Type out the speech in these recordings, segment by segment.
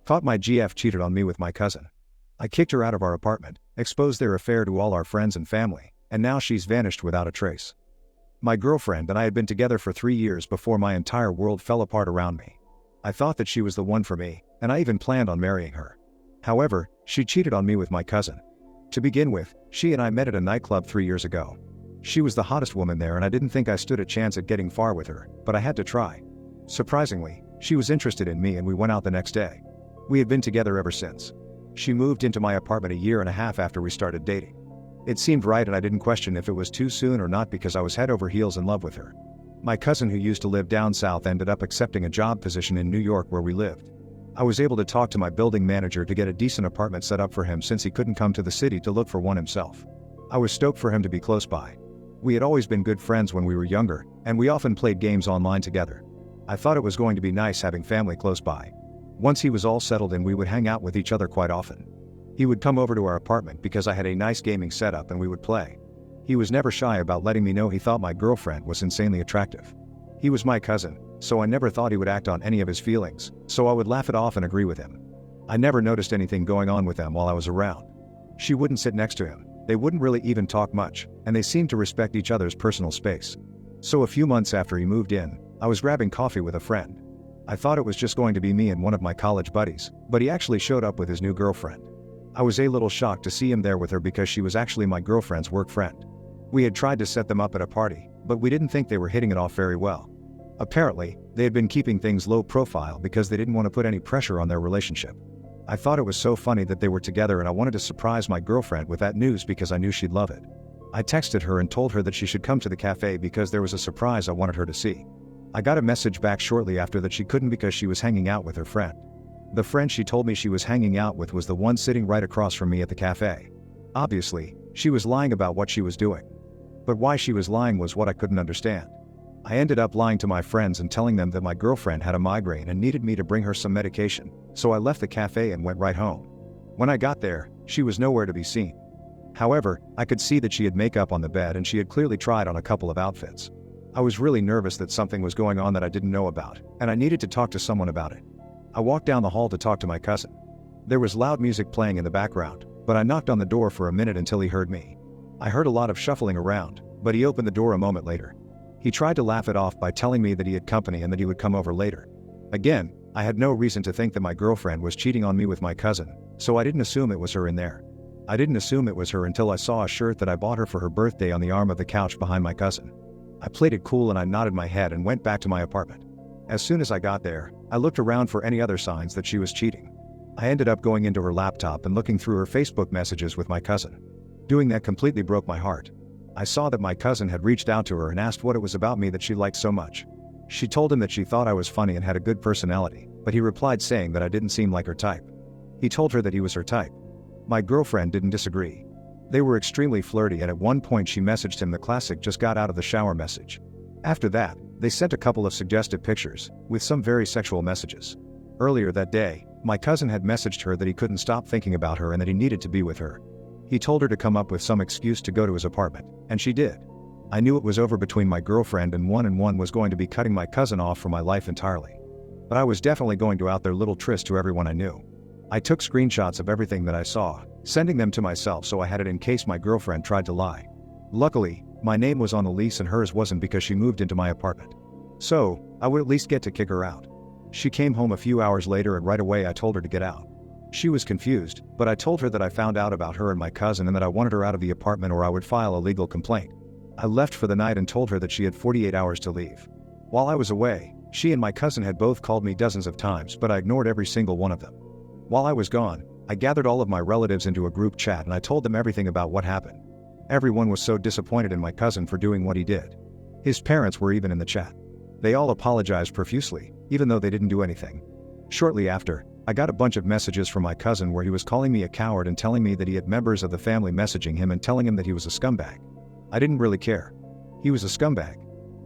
Thought my GF cheated on me with my cousin. I kicked her out of our apartment, exposed their affair to all our friends and family, and now she's vanished without a trace. My girlfriend and I had been together for 3 years before my entire world fell apart around me. I thought that she was the one for me, and I even planned on marrying her. However, she cheated on me with my cousin. To begin with, she and I met at a nightclub 3 years ago. She was the hottest woman there and I didn't think I stood a chance at getting far with her, but I had to try. Surprisingly, she was interested in me and we went out the next day. We had been together ever since. She moved into my apartment a year and a half after we started dating. It seemed right and I didn't question if it was too soon or not because I was head over heels in love with her. My cousin who used to live down south ended up accepting a job position in New York where we lived. I was able to talk to my building manager to get a decent apartment set up for him since he couldn't come to the city to look for one himself. I was stoked for him to be close by. We had always been good friends when we were younger, and we often played games online together. I thought it was going to be nice having family close by. Once he was all settled in, we would hang out with each other quite often. He would come over to our apartment because I had a nice gaming setup and we would play. He was never shy about letting me know he thought my girlfriend was insanely attractive. He was my cousin, so I never thought he would act on any of his feelings, so I would laugh it off and agree with him. I never noticed anything going on with them while I was around. She wouldn't sit next to him, they wouldn't really even talk much, and they seemed to respect each other's personal space. So a few months after he moved in, I was grabbing coffee with a friend. I thought it was just going to be me and one of my college buddies, but he actually showed up with his new girlfriend. I was a little shocked to see him there with her because she was actually my girlfriend's work friend. We had tried to set them up at a party, but we didn't think they were hitting it off very well. Apparently, they had been keeping things low profile because they didn't want to put any pressure on their relationship. I thought it was so funny that they were together and I wanted to surprise my girlfriend with that news because I knew she'd love it. I texted her and told her that she should come to the cafe because there was a surprise I wanted her to see. I got a message back shortly after that she couldn't because she was hanging out with her friend. The friend she told me she was hanging out with was the one sitting right across from me at the cafe. Obviously, she was lying about what she was doing. But why she was lying was what I couldn't understand. I ended up lying to my friends and telling them that my girlfriend had a migraine and needed me to bring her some medication, so I left the cafe and went right home. When I got there, she was nowhere to be seen. However, I could see that she had makeup on the bed and she had clearly tried on a couple of outfits. I was really nervous that something was going on that I didn't know about, and I needed to talk to someone about it. I walked down the hall to talk to my cousin. There was loud music playing in the background, but I knocked on the door for a minute until he heard me. I heard a lot of shuffling around, but he opened the door a moment later. He tried to laugh it off by telling me that he had company and that he would come over later. Again, I had no reason to think that my girlfriend was cheating on me with my cousin, so I didn't assume it was her in there. I didn't assume it was her until I saw a shirt that I bought her for her birthday on the arm of the couch behind my cousin. I played it cool and I nodded my head and went back to my apartment. As soon as I got there, I looked around for any other signs that she was cheating. I ended up going into her laptop and looking through her Facebook messages with my cousin. Doing that completely broke my heart. I saw that my cousin had reached out to her and asked what it was about me that she liked so much. She told him that she thought I was funny and had a good personality, but he replied saying that I didn't seem like her type. He told her that he was her type. My girlfriend didn't disagree. They were extremely flirty and at one point she messaged him the classic "just got out of the shower" message. After that, they sent a couple of suggestive pictures, with some very sexual messages. Earlier that day, my cousin had messaged her that he couldn't stop thinking about her and that he needed to be with her. He told her to come up with some excuse to go to his apartment, and she did. I knew it was over between my girlfriend and one was going to be cutting my cousin off from my life entirely. But I was definitely going to out their little tryst to everyone I knew. I took screenshots of everything that I saw, sending them to myself so I had it in case my girlfriend tried to lie. Luckily, my name was on the lease and hers wasn't because she moved into my apartment. So, I would at least get to kick her out. She came home a few hours later and right away I told her to get out. She was confused, but I told her that I found out about her and my cousin and that I wanted her out of the apartment or I would file a legal complaint. I left for the night and told her that she had 48 hours to leave. While I was away, she and my cousin had both called me dozens of times, but I ignored every single one of them. While I was gone, I gathered all of my relatives into a group chat and I told them everything about what happened. Everyone was so disappointed in my cousin for doing what he did. His parents were even in the chat. They all apologized profusely, even though they didn't do anything. Shortly after, I got a bunch of messages from my cousin where he was calling me a coward and telling me that he had members of the family messaging him and telling him that he was a scumbag. I didn't really care. He was a scumbag.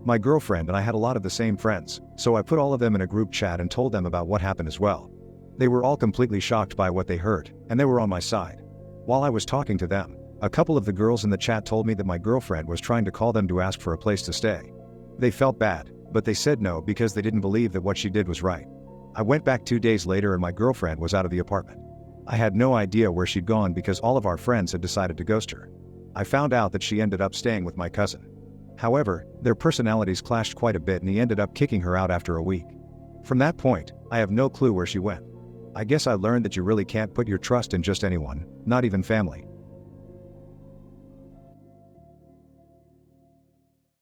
My girlfriend and I had a lot of the same friends, so I put all of them in a group chat and told them about what happened as well. They were all completely shocked by what they heard, and they were on my side. While I was talking to them, a couple of the girls in the chat told me that my girlfriend was trying to call them to ask for a place to stay. They felt bad, but they said no because they didn't believe that what she did was right. I went back 2 days later and my girlfriend was out of the apartment. I had no idea where she'd gone because all of our friends had decided to ghost her. I found out that she ended up staying with my cousin. However, their personalities clashed quite a bit and he ended up kicking her out after a week. From that point, I have no clue where she went. I guess I learned that you really can't put your trust in just anyone, not even family.